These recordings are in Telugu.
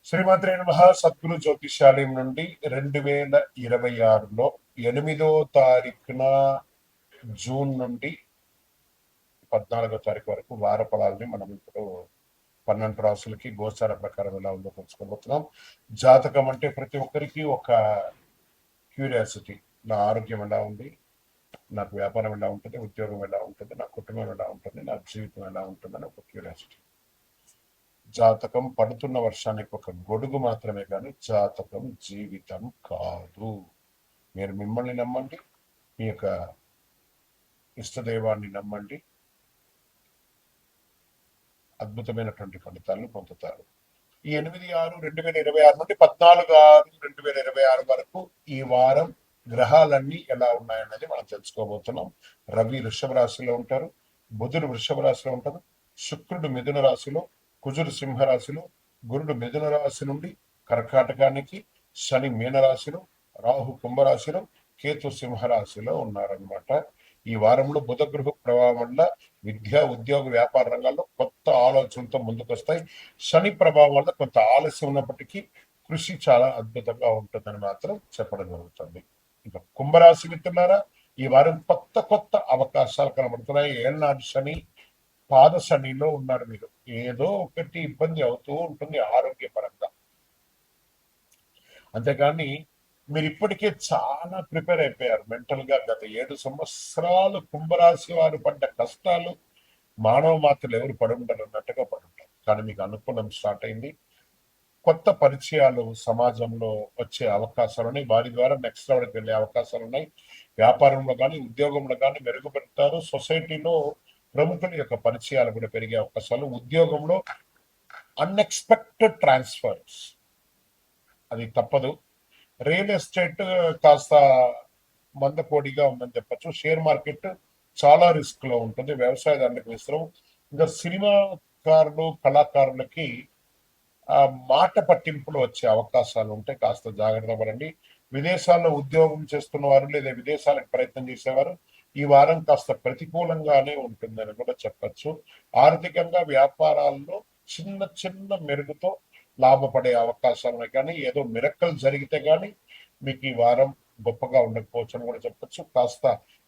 శ్రీమాత్రే నమః. సద్గురు జ్యోతిషాలయం నుండి 2026లో 8వ తారీఖున జూన్ నుండి 14వ తారీఖు వరకు వార ఫలాలని మనం ఇప్పుడు 12 రాసులకి గోచార ప్రకారం ఎలా ఉందో తెలుసుకోబోతున్నాం. జాతకం అంటే ప్రతి ఒక్కరికి ఒక క్యూరియాసిటీ. నా ఆరోగ్యం ఎలా ఉంది, నాకు వ్యాపారం ఎలా ఉంటుంది, ఉద్యోగం ఎలా ఉంటుంది, నా కుటుంబం ఎలా ఉంటుంది, నా జీవితం ఎలా ఉంటుందని ఒక క్యూరియాసిటీ. జాతకం పడుతున్న వర్షానికి ఒక గొడుగు మాత్రమే కానీ జాతకం జీవితం కాదు. మీరు మిమ్మల్ని నమ్మండి, మీ యొక్క ఇష్టదైవాన్ని నమ్మండి, అద్భుతమైనటువంటి ఫలితాలను పొందుతారు. ఈ 8/6/2026 నుండి 14/6/2026 వరకు ఈ వారం గ్రహాలన్నీ ఎలా ఉన్నాయన్నది మనం తెలుసుకోబోతున్నాం. రవి వృషభ రాశిలో ఉంటారు, బుధుడు వృషభ రాశిలో ఉంటారు, శుక్రుడు మిథున రాశిలో, కుజుడు సింహరాశిలో, గురుడు మిథున రాశి నుండి కర్కాటకానికి, శని మీనరాశిలో, రాహు కుంభరాశిలో, కేతు సింహరాశిలో ఉన్నారనమాట. ఈ వారంలో బుధ గృహ ప్రభావం వల్ల విద్య, ఉద్యోగ, వ్యాపార రంగాల్లో కొత్త ఆలోచనలతో ముందుకొస్తాయి. శని ప్రభావం వల్ల కొంత ఆలస్యం ఉన్నప్పటికీ కృషి చాలా అద్భుతంగా ఉంటుందని మాత్రం చెప్పడం జరుగుతుంది. ఇంకా కుంభరాశి మిత్రులారా, ఈ వారం కొత్త కొత్త అవకాశాలు కనబడుతున్నాయి. ఏళ్ళనాటి శని పాద శనిలో ఉన్నారు మీరు. ఏదో ఒకటి ఇబ్బంది అవుతూ ఉంటుంది ఆరోగ్యపరంగా. అంతేకాని మీరు ఇప్పటికే చాలా ప్రిపేర్ అయిపోయారు మెంటల్ గా. గత 7 సంవత్సరాలు కుంభరాశి వారు పడ్డ కష్టాలు మానవ మాత్రలు ఎవరు పడుంటారు అన్నట్టుగా పడుంటారు. కానీ మీకు అనుకూలం స్టార్ట్ అయింది. కొత్త పరిచయాలు సమాజంలో వచ్చే అవకాశాలు ఉన్నాయి. వారి ద్వారా నెక్స్ట్ లెవెల్కి వెళ్ళే అవకాశాలు ఉన్నాయి. వ్యాపారంలో కానీ ఉద్యోగంలో కానీ మెరుగుపెడతారు. సొసైటీలో ప్రముఖుల యొక్క పరిచయాలు కూడా పెరిగే అవకాశాలు. ఉద్యోగంలో అన్ఎక్స్పెక్టెడ్ ట్రాన్స్ఫర్స్, అది తప్పదు. రియల్ ఎస్టేట్ కాస్త మందకోడిగా ఉందని చెప్పచ్చు. షేర్ మార్కెట్ చాలా రిస్క్ లో ఉంటుంది. వ్యవసాయదారులకు విస్తరం. ఇంకా సినిమాకారులు, కళాకారులకి మాట పట్టింపులు వచ్చే అవకాశాలు ఉంటాయి. కాస్త జాగ్రత్త పడండి. విదేశాల్లో ఉద్యోగం చేస్తున్న వారు లేదా విదేశాలకు ప్రయత్నం చేసేవారు ఈ వారం కాస్త ప్రతికూలంగానే ఉంటుందని కూడా చెప్పచ్చు. ఆర్థికంగా వ్యాపారాల్లో చిన్న చిన్న మెరుగుతో లాభపడే అవకాశాలు ఉన్నాయి. కానీ ఏదో మిరక్కలు జరిగితే కానీ మీకు ఈ వారం గొప్పగా ఉండకపోవచ్చు అని కూడా చెప్పచ్చు. కాస్త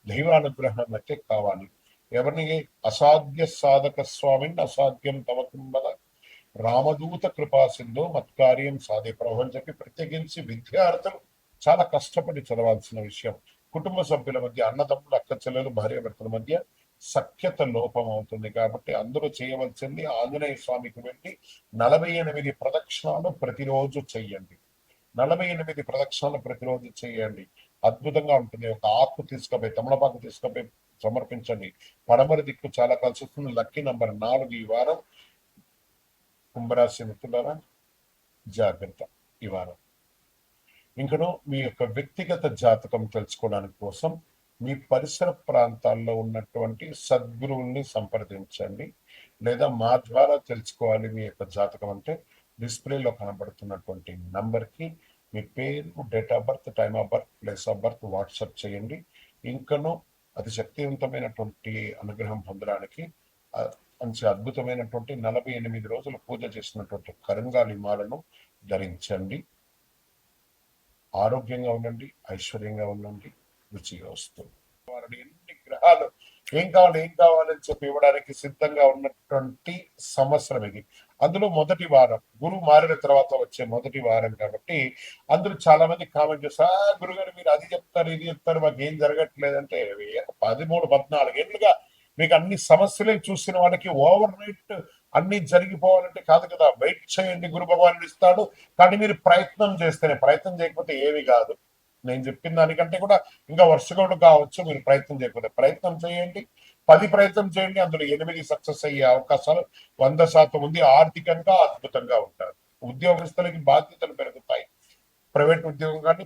దైవానుగ్రహం అయితే కావాలి. ఎవరిని అసాధ్య సాధక స్వామిని అసాధ్యం తవకుంబల రామదూత కృపా సింధు మత్కార్యం సాధే ప్రభు అని చెప్పి ప్రత్యేకించి విద్యార్థులు చాలా కష్టపడి చదవాల్సిన విషయం. కుటుంబ సభ్యుల మధ్య, అన్నదమ్ములు, అక్క చెల్లెలు, భార్య భర్తల మధ్య సఖ్యత లోపం అవుతుంది. కాబట్టి అందరూ చేయవలసింది ఆంజనేయ స్వామికి వెళ్ళి 48 ప్రదక్షిణాలు ప్రతిరోజు చెయ్యండి. 48 ప్రదక్షిణాలు ప్రతిరోజు చేయండి. అద్భుతంగా ఉంటుంది. ఒక ఆకు తీసుకుపోయి, తమలపాకు తీసుకుపోయి సమర్పించండి. పడమర దిక్కు చాలా కలిసి వస్తుంది. లక్కీ నంబర్ 4 ఈ వారం. కుంభరాశి మిత్రులారా, జాగ్రత్త ఈ వారం. ఇంకను మీ యొక్క వ్యక్తిగత జాతకం తెలుసుకోవడానికి కోసం మీ పరిసర ప్రాంతాల్లో ఉన్నటువంటి సద్గురువుల్ని సంప్రదించండి. లేదా మా ద్వారా తెలుసుకోవాలి మీ యొక్క జాతకం అంటే డిస్ప్లేలో కనబడుతున్నటువంటి నంబర్కి మీ పేరు, date of birth, time of birth, place of birth WhatsApp చేయండి. ఇంకను అతి శక్తివంతమైనటువంటి అనుగ్రహం పొందడానికి మంచి అద్భుతమైనటువంటి 48 రోజులు పూజ చేసినటువంటి కరంగాలి మాలను ధరించండి. ఆరోగ్యంగా ఉండండి, ఐశ్వర్యంగా ఉండండి, రుచిగా వస్తుంది. ఎన్ని గ్రహాలు ఏం కావాలని చెప్పి ఇవ్వడానికి సిద్ధంగా ఉన్నటువంటి సంవత్సరం ఇది. అందులో మొదటి వారం, గురువు మారిన తర్వాత వచ్చే మొదటి వారం కాబట్టి అందులో చాలా మంది కామెంట్ చేస్తారు, గురుగారు మీరు అది చెప్తారు ఇది చెప్తారు మాకు ఏం జరగట్లేదంటే 13-14 ఏళ్ళుగా మీకు అన్ని సమస్యలే చూసిన వాడికి ఓవర్ నైట్ అన్ని జరిగిపోవాలంటే కాదు కదా. వెయిట్ చేయండి, గురు భగవానుడు ఇస్తాడు. కానీ మీరు ప్రయత్నం చేస్తేనే, ప్రయత్నం చేయకపోతే ఏమి కాదు. నేను చెప్పిన దానికంటే కూడా ఇంకా వర్షగొడు కావచ్చు. మీరు ప్రయత్నం చేయకపోతే ప్రయత్నం చేయండి. 10 ప్రయత్నం చేయండి, అందులో 8 సక్సెస్ అయ్యే అవకాశాలు 100% ఉంది. ఆర్థికంగా అద్భుతంగా ఉంటారు. ఉద్యోగస్తులకి బాధ్యతలు పెరుగుతాయి. ప్రైవేట్ ఉద్యోగం కానీ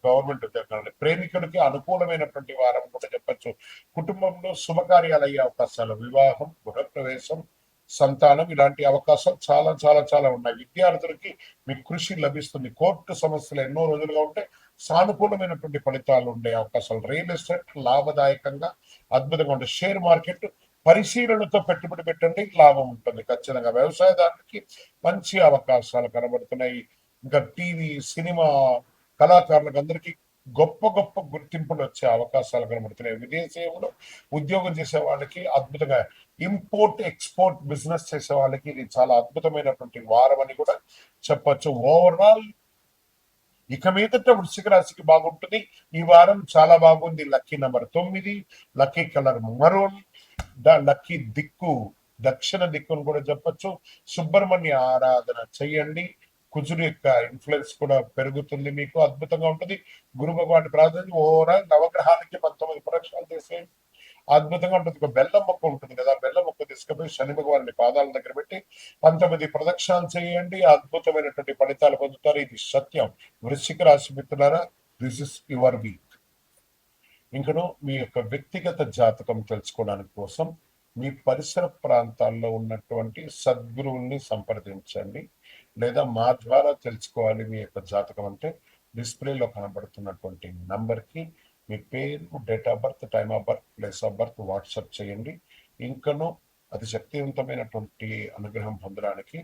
గవర్నమెంట్ ఉద్యోగం కానీ. ప్రేమికుడికి అనుకూలమైనటువంటి వారం కూడా చెప్పచ్చు. కుటుంబంలో శుభకార్యాలు అయ్యే అవకాశాలు, వివాహం, గృహప్రవేశం, సంతానం, ఇలాంటి అవకాశాలు చాలా చాలా చాలా ఉన్నాయి. విద్యార్థులకి మీ కృషి లభిస్తుంది. కోర్టు సమస్యలు ఎన్నో రోజులుగా ఉంటే సానుకూలమైనటువంటి ఫలితాలు ఉండే అవకాశాలు. రియల్ ఎస్టేట్ లాభదాయకంగా అద్భుతంగా ఉంటుంది. షేర్ మార్కెట్ పరిశీలనతో పెట్టుబడి పెట్టండి, లాభం ఉంటుంది ఖచ్చితంగా. వ్యవసాయదారునికి మంచి అవకాశాలు కనబడుతున్నాయి. ఇంకా టీవీ, సినిమా కళాకారులకు అందరికీ గొప్ప గొప్ప గుర్తింపులు వచ్చే అవకాశాలు కనబడుతున్నాయి. విదేశీయంలో ఉద్యోగం చేసే వాళ్ళకి అద్భుతంగా, ఇంపోర్ట్ ఎక్స్పోర్ట్ బిజినెస్ చేసే వాళ్ళకి ఇది చాలా అద్భుతమైనటువంటి వారం అని కూడా చెప్పొచ్చు. ఓవరాల్ ఇక మీదట వృశ్చిక రాశికి బాగుంటుంది. ఈ వారం చాలా బాగుంది. Lucky number 9, lucky colour maroon, lucky దిక్కు దక్షిణ దిక్కును కూడా చెప్పొచ్చు. సుబ్రహ్మణ్య ఆరాధన చెయ్యండి. కుజుడు యొక్క ఇన్ఫ్లుయెన్స్ కూడా పెరుగుతుంది, మీకు అద్భుతంగా ఉంటుంది. గురు భగవాన్ ప్రార్థన ఓవరాల్ నవగ్రహాలకి 19 ప్రదక్షిణాలు చేసేయండి, అద్భుతంగా ఉంటుంది. ఒక బెల్లం మొక్క ఉంటుంది కదా, బెల్లం మొక్క తీసుకుపోయి శని భగవాన్ని పాదాల దగ్గర పెట్టి 19 ప్రదక్షిణాలు చేయండి, అద్భుతమైనటువంటి ఫలితాలు పొందుతారు. ఇది సత్యం. వృశ్చిక రాశి మిత్రులారా, దిస్ ఇస్ యువర్ వీక్. ఇంకను మీ యొక్క వ్యక్తిగత జాతకం తెలుసుకోవడానికి కోసం మీ పరిసర ప్రాంతాల్లో ఉన్నటువంటి సద్గురువుల్ని సంప్రదించండి, లేదా మా ద్వారా తెలుసుకోవాలి మీ యొక్క జాతకం అంటే డిస్ప్లేలో కనబడుతున్నటువంటి నంబర్కి మీ పేరు, date of birth, time of birth, place of birth WhatsApp చేయండి. ఇంకను అతి శక్తివంతమైనటువంటి అనుగ్రహం పొందడానికి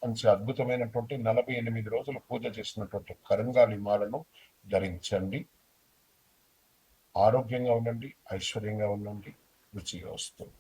మంచి అద్భుతమైనటువంటి 48 రోజులు పూజ చేసినటువంటి కరంగాలి మాలను ధరించండి. ఆరోగ్యంగా ఉండండి, ఐశ్వర్యంగా ఉండండి, రుచిగా వస్తుంది.